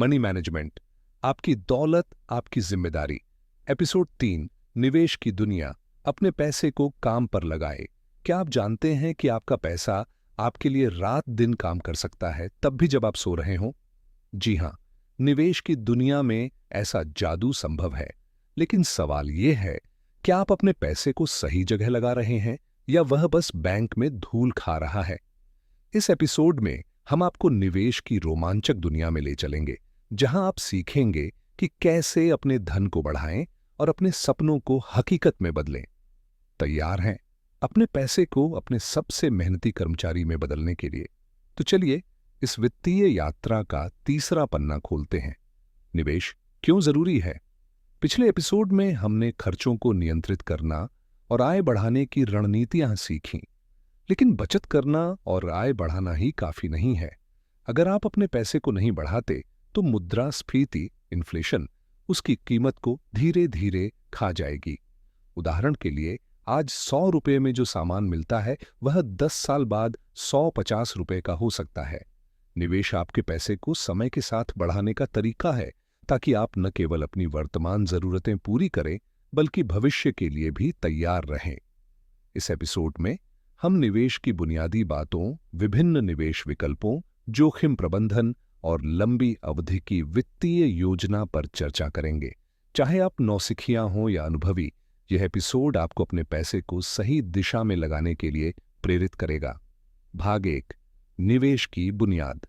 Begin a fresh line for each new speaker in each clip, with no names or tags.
Money management, आपकी दौलत आपकी जिम्मेदारी। एपिसोड 3, निवेश की दुनिया, अपने पैसे को काम पर लगाए। क्या आप जानते हैं कि आपका पैसा आपके लिए रात दिन काम कर सकता है, तब भी जब आप सो रहे हों? जी हां, निवेश की दुनिया में ऐसा जादू संभव है। लेकिन सवाल यह है, क्या आप अपने पैसे को सही जगह लगा रहे हैं या वह बस बैंक में धूल खा रहा है? इस एपिसोड में हम आपको निवेश की रोमांचक दुनिया में ले चलेंगे, जहां आप सीखेंगे कि कैसे अपने धन को बढ़ाएं और अपने सपनों को हकीकत में बदलें। तैयार हैं अपने पैसे को अपने सबसे मेहनती कर्मचारी में बदलने के लिए? तो चलिए इस वित्तीय यात्रा का तीसरा पन्ना खोलते हैं। निवेश क्यों जरूरी है? पिछले एपिसोड में हमने खर्चों को नियंत्रित करना और आय बढ़ाने की रणनीतियां सीखीं। लेकिन बचत करना और आय बढ़ाना ही काफी नहीं है। अगर आप अपने पैसे को नहीं बढ़ाते तो मुद्रास्फीति, इन्फ्लेशन, उसकी कीमत को धीरे धीरे खा जाएगी। उदाहरण के लिए, आज 100 रुपये में जो सामान मिलता है वह 10 साल बाद 150 रुपये का हो सकता है। निवेश आपके पैसे को समय के साथ बढ़ाने का तरीका है, ताकि आप न केवल अपनी वर्तमान जरूरतें पूरी करें बल्कि भविष्य के लिए भी तैयार रहें। इस एपिसोड में हम निवेश की बुनियादी बातों, विभिन्न निवेश विकल्पों, जोखिम प्रबंधन और लंबी अवधि की वित्तीय योजना पर चर्चा करेंगे। चाहे आप नौसिखिया हों या अनुभवी, यह एपिसोड आपको अपने पैसे को सही दिशा में लगाने के लिए प्रेरित करेगा। भाग 1, निवेश की बुनियाद।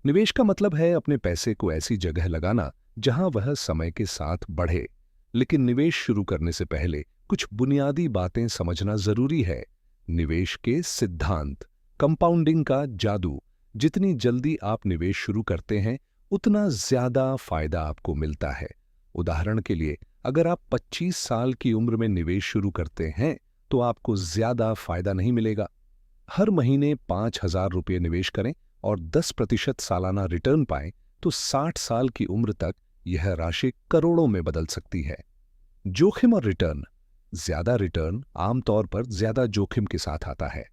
निवेश का मतलब है अपने पैसे को ऐसी जगह लगाना जहां वह समय के साथ बढ़े। लेकिन निवेश शुरू करने से पहले कुछ बुनियादी बातें समझना जरूरी है। निवेश के सिद्धांत, कंपाउंडिंग का जादू। जितनी जल्दी आप निवेश शुरू करते हैं उतना ज्यादा फायदा आपको मिलता है। उदाहरण के लिए, अगर आप 25 साल की उम्र में निवेश शुरू करते हैं तो आपको ज्यादा फायदा नहीं मिलेगा। हर महीने 5,000 रुपये निवेश करें और 10% सालाना रिटर्न पाएं तो 60 साल की उम्र तक यह राशि करोड़ों में बदल सकती है। जोखिम और रिटर्न। ज्यादा रिटर्न आमतौर पर ज्यादा जोखिम के साथ आता है।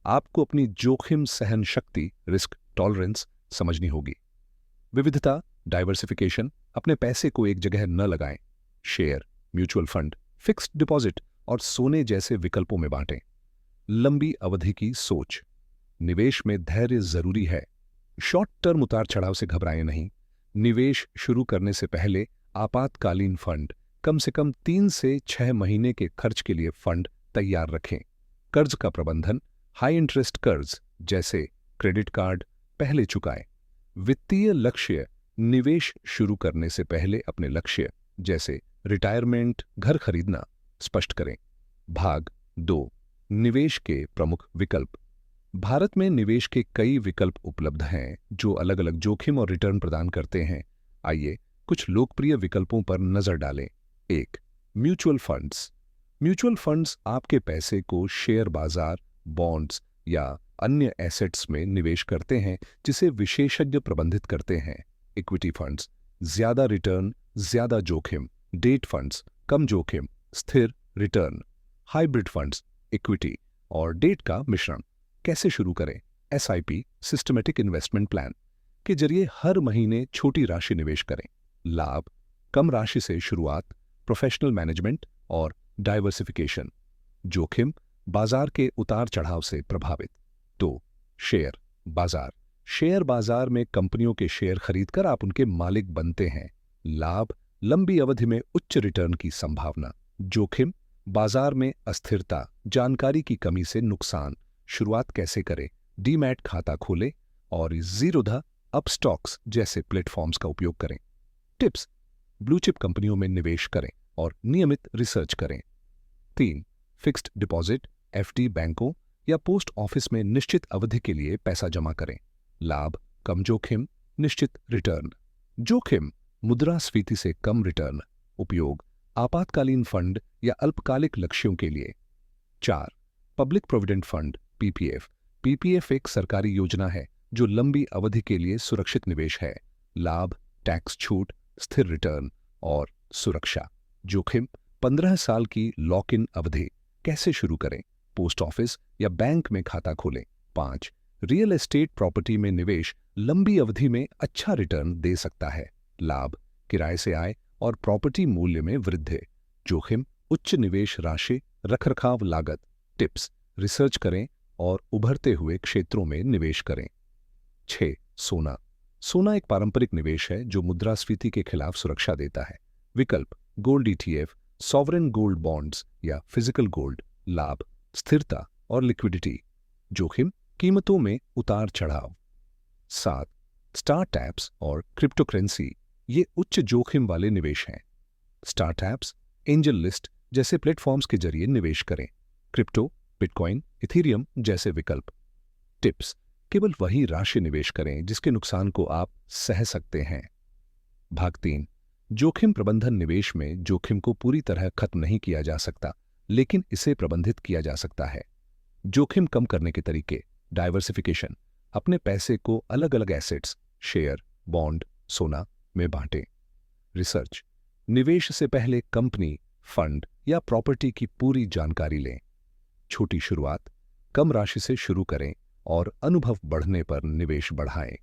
आपको अपनी जोखिम सहन शक्ति, रिस्क टॉलरेंस समझनी होगी। विविधता, डाइवर्सिफिकेशन। अपने पैसे को एक जगह न लगाएं। Share, mutual fund, fixed deposit और सोने जैसे विकल्पों में बांटें। लंबी अवधि की सोच। निवेश में धैर्य जरूरी है। शॉर्ट टर्म उतार चढ़ाव से घबराएं नहीं। निवेश शुरू करने से पहले आपातकालीन फंड, कम से कम 3 से 6 महीने के खर्च के लिए फंड तैयार रखें। कर्ज का प्रबंधन, हाई इंटरेस्ट कर्ज जैसे क्रेडिट कार्ड पहले चुकाएं। वित्तीय लक्ष्य। निवेश शुरू करने से पहले अपने लक्ष्य जैसे रिटायरमेंट, घर खरीदना स्पष्ट करें। भाग 2, निवेश के प्रमुख विकल्प। भारत में निवेश के कई विकल्प उपलब्ध हैं जो अलग अलग जोखिम और रिटर्न प्रदान करते हैं। आइए कुछ लोकप्रिय विकल्पों पर नजर डालें। 1, म्यूचुअल फंड्स। म्यूचुअल फंड्स आपके पैसे को शेयर बाजार, बॉन्ड्स या अन्य एसेट्स में निवेश करते हैं जिसे विशेषज्ञ प्रबंधित करते हैं। इक्विटी फंड्स, ज्यादा रिटर्न ज्यादा जोखिम। डेट फंड्स, कम जोखिम स्थिर रिटर्न। हाइब्रिड फंड्स, इक्विटी और डेट का मिश्रण। कैसे शुरू करें? SIP, सिस्टमैटिक इन्वेस्टमेंट प्लान के जरिए हर महीने छोटी राशि निवेश करें। लाभ, कम राशि से शुरुआत, प्रोफेशनल मैनेजमेंट और डाइवर्सिफिकेशन। जोखिम, बाजार के उतार चढ़ाव से प्रभावित। 2, शेयर बाजार। शेयर बाजार में कंपनियों के शेयर खरीदकर आप उनके मालिक बनते हैं। लाभ, लंबी अवधि में उच्च रिटर्न की संभावना। जोखिम, बाजार में अस्थिरता, जानकारी की कमी से नुकसान। शुरुआत कैसे करें? डीमैट खाता खोलें और जीरोधा, अपस्टॉक्स जैसे प्लेटफॉर्म्स का उपयोग करें। टिप्स, ब्लू चिप कंपनियों में निवेश करें और नियमित रिसर्च करें। 3, फिक्स्ड डिपॉजिट, FD बैंकों या पोस्ट ऑफिस में निश्चित अवधि के लिए पैसा जमा करें। लाभ, कम जोखिम, निश्चित रिटर्न। जोखिम, मुद्रास्फीति से कम रिटर्न। उपयोग, आपातकालीन फंड या अल्पकालिक लक्ष्यों के लिए। 4, public provident fund, PPF। PPF एक सरकारी योजना है जो लंबी अवधि के लिए सुरक्षित निवेश है। लाभ, टैक्स छूट, स्थिर रिटर्न और सुरक्षा। जोखिम, 15 साल की लॉक इन अवधि। कैसे शुरू करें? पोस्ट ऑफिस या बैंक में खाता खोलें। 5, रियल एस्टेट प्रॉपर्टी में निवेश लंबी अवधि में अच्छा रिटर्न दे सकता है। लाभ, किराए से आय और प्रॉपर्टी मूल्य में वृद्धि। जोखिम, उच्च निवेश राशि, रखरखाव लागत। टिप्स, रिसर्च करें और उभरते हुए क्षेत्रों में निवेश करें। 6. सोना। सोना एक पारंपरिक निवेश है जो मुद्रास्फीति के खिलाफ सुरक्षा देता है। विकल्प, gold ETF, sovereign gold bonds या फिजिकल गोल्ड। लाभ, स्थिरता और लिक्विडिटी। जोखिम, कीमतों में उतार चढ़ाव। 7. स्टार्टअप्स और क्रिप्टोकरेंसी। ये उच्च जोखिम वाले निवेश हैं। स्टार्टअप्स, एंजल लिस्ट जैसे प्लेटफॉर्म्स के जरिए निवेश करें। क्रिप्टो, बिटकॉइन, इथीरियम जैसे विकल्प। टिप्स, केवल वही राशि निवेश करें जिसके नुकसान को आप सह सकते हैं। भाग 3, जोखिम प्रबंधन। निवेश में जोखिम को पूरी तरह खत्म नहीं किया जा सकता, लेकिन इसे प्रबंधित किया जा सकता है। जोखिम कम करने के तरीके। डाइवर्सिफिकेशन, अपने पैसे को अलग अलग एसेट्स, शेयर, बॉन्ड, सोना में बांटें। रिसर्च, निवेश से पहले कंपनी, फंड या प्रॉपर्टी की पूरी जानकारी लें। छोटी शुरुआत, कम राशि से शुरू करें और अनुभव बढ़ने पर निवेश बढ़ाएं।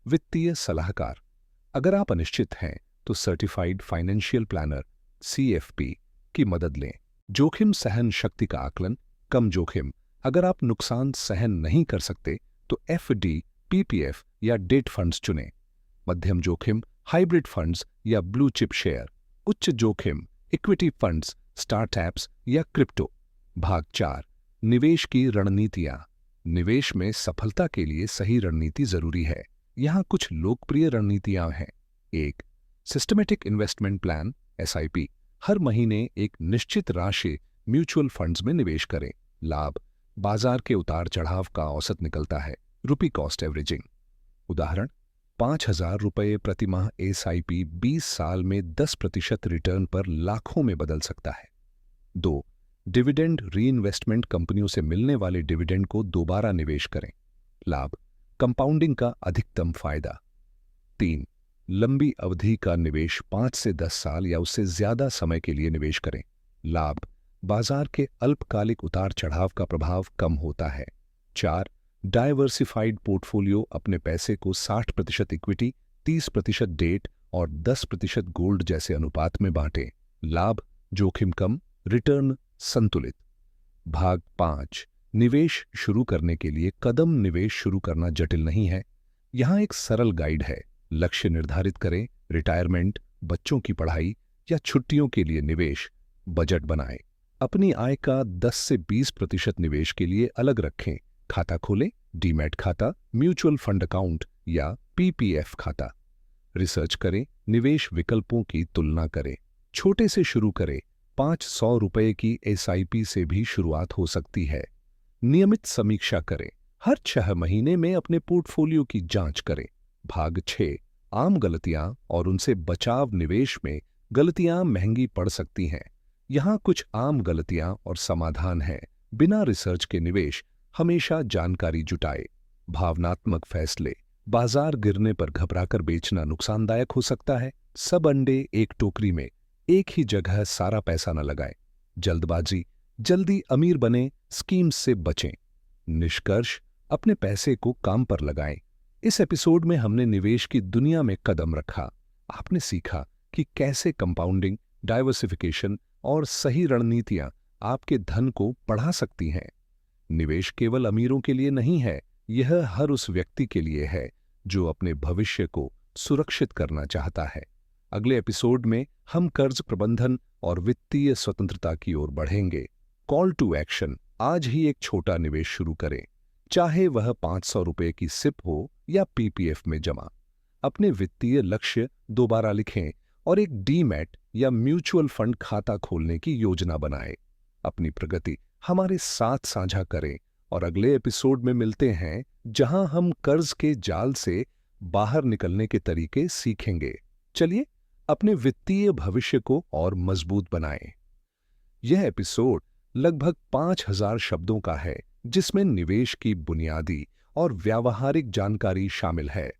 वित्तीय सलाहकार, अगर आप अनिश्चित हैं तो सर्टिफाइड फाइनेंशियल प्लानर सीएफपी की मदद लें। जोखिम सहन शक्ति का आकलन। कम जोखिम, अगर आप नुकसान सहन नहीं कर सकते तो एफडी, पीपीएफ या डेट फंड्स चुनें। मध्यम जोखिम, हाइब्रिड फंड्स या ब्लू चिप शेयर। उच्च जोखिम, इक्विटी फंड्स, स्टार्टअप्स या क्रिप्टो। भाग 4, निवेश की रणनीतियां। निवेश में सफलता के लिए सही रणनीति जरूरी है। यहां कुछ लोकप्रिय रणनीतियां हैं। 1. Systematic investment plan SIP. हर महीने एक निश्चित राशि म्यूचुअल फंड्स में निवेश करें। लाभ, बाजार के उतार चढ़ाव का औसत निकलता है। रुपी कॉस्ट एवरेजिंग। उदाहरण, 5,000 रुपये प्रति माह एसआईपी 20 साल में 10% रिटर्न पर लाखों में बदल सकता है। 2. Dividend reinvestment. कंपनियों से मिलने वाले डिविडेंड को दोबारा निवेश करें। लाभ, कंपाउंडिंग का अधिकतम फायदा। 3. लंबी अवधि का निवेश। 5 से 10 साल या उससे ज्यादा समय के लिए निवेश करें। लाभ, बाजार के अल्पकालिक उतार चढ़ाव का प्रभाव कम होता है। 4. Diversified portfolio. अपने पैसे को 60% इक्विटी, 30% डेट और 10% गोल्ड जैसे अनुपात में बांटें। लाभ, जोखिम कम, रिटर्न संतुलित। भाग 5, निवेश शुरू करने के लिए कदम। निवेश शुरू करना जटिल नहीं है। यहां एक सरल गाइड है। लक्ष्य निर्धारित करें। रिटायरमेंट, बच्चों की पढ़ाई या छुट्टियों के लिए निवेश। बजट बनाएं। अपनी आय का 10 से 20% निवेश के लिए अलग रखें। खाता खोलें, डीमैट खाता, म्यूचुअल फंड अकाउंट या पीपीएफ खाता। रिसर्च करें, निवेश विकल्पों की तुलना करें। छोटे से शुरू करें। 500 रुपये की एसआईपी से भी शुरुआत हो सकती है। नियमित समीक्षा करें। हर 6 महीने में अपने पोर्टफोलियो की जांच करें। भाग 6, आम गलतियां और उनसे बचाव। निवेश में गलतियां महंगी पड़ सकती हैं। यहां कुछ आम गलतियां और समाधान हैं। बिना रिसर्च के निवेश। हमेशा जानकारी जुटाए। भावनात्मक फैसले। बाजार गिरने पर घबराकर बेचना नुकसानदायक हो सकता है। सब अंडे एक टोकरी में। एक ही जगह सारा पैसा न लगाएं। जल्दबाजी, जल्दी अमीर बने, स्कीम्स से बचें। निष्कर्ष, अपने पैसे को काम पर लगाएं। इस एपिसोड में हमने निवेश की दुनिया में कदम रखा। आपने सीखा कि कैसे कंपाउंडिंग, डाइवर्सिफिकेशन और सही रणनीतियां आपके धन को बढ़ा सकती हैं। निवेश केवल अमीरों के लिए नहीं है, यह हर उस व्यक्ति के लिए है जो अपने भविष्य को सुरक्षित करना चाहता है। अगले एपिसोड में हम कर्ज प्रबंधन और वित्तीय स्वतंत्रता की ओर बढ़ेंगे। कॉल टू एक्शन, आज ही एक छोटा निवेश शुरू करें, चाहे वह 500 रुपये की सिप हो या पीपीएफ में जमा। अपने वित्तीय लक्ष्य दोबारा लिखें और एक डीमैट या म्यूचुअल फंड खाता खोलने की योजना बनाएं। अपनी प्रगति हमारे साथ साझा करें और अगले एपिसोड में मिलते हैं, जहां हम कर्ज के जाल से बाहर निकलने के तरीके सीखेंगे। चलिए अपने वित्तीय भविष्य को और मजबूत बनाएं। यह एपिसोड लगभग 5000 शब्दों का है, जिसमें निवेश की बुनियादी और व्यावहारिक जानकारी शामिल है।